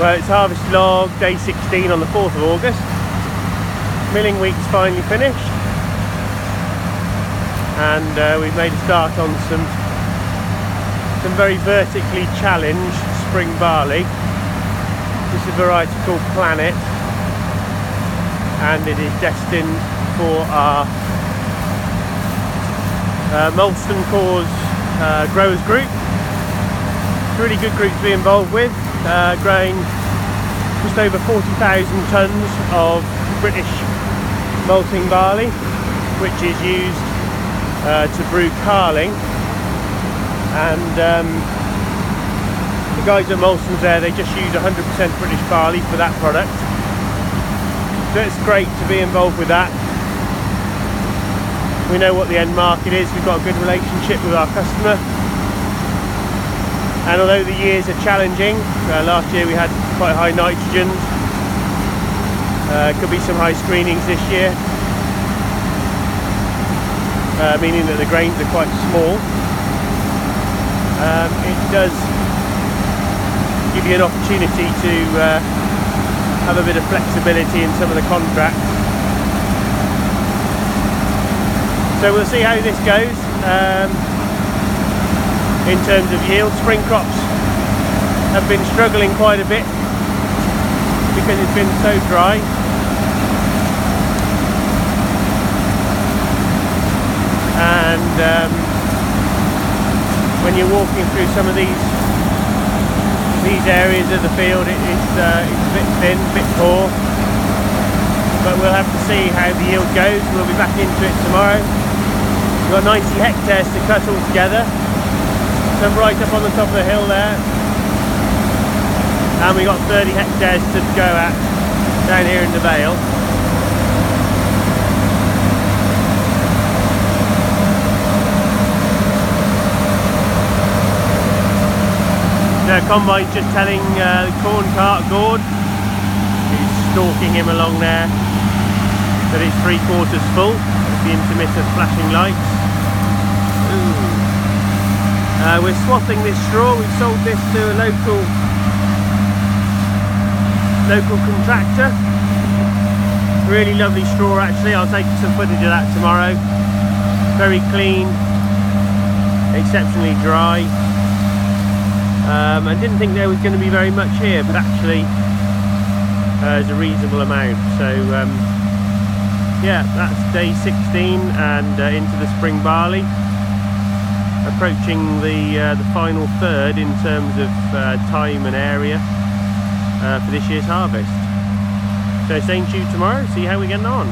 Well, it's harvest log day 16 on the 4th of August. Milling week's finally finished, and we've made a start on some very vertically challenged spring barley. This is a variety called Planet, and it is destined for our Molston Cause growers group. It's a really good group to be involved with, growing just over 40,000 tonnes of British malting barley, which is used to brew carling. And the guys at Molston's there, they just use 100% British barley for that product. So it's great to be involved with that. We know what the end market is, we've got a good relationship with our customer. And although the years are challenging, last year we had quite high nitrogens, could be some high screenings this year, meaning that the grains are quite small. It does give you an opportunity to have a bit of flexibility in some of the contracts. So we'll see how this goes. In terms of yield, spring crops have been struggling quite a bit because it's been so dry. And when you're walking through some of these areas of the field, it's a bit thin, a bit poor. But we'll have to see how the yield goes. We'll be back into it tomorrow. We've got 90 hectares to cut all together. Some right up on the top of the hill there, and we got 30 hectares to go at down here in the vale. The combine's just telling the corn cart Gord, who's stalking him along there, that it's 3/4 full with the intermittent flashing lights. Ooh. We're swapping this straw. We've sold this to a local contractor. Really lovely straw actually. I'll take some footage of that tomorrow. Very clean, exceptionally dry. I didn't think there was going to be very much here, but actually there's a reasonable amount. So yeah, that's day 16 and into the spring barley. Approaching the final third in terms of time and area for this year's harvest. So stay tuned tomorrow, see how we're getting on.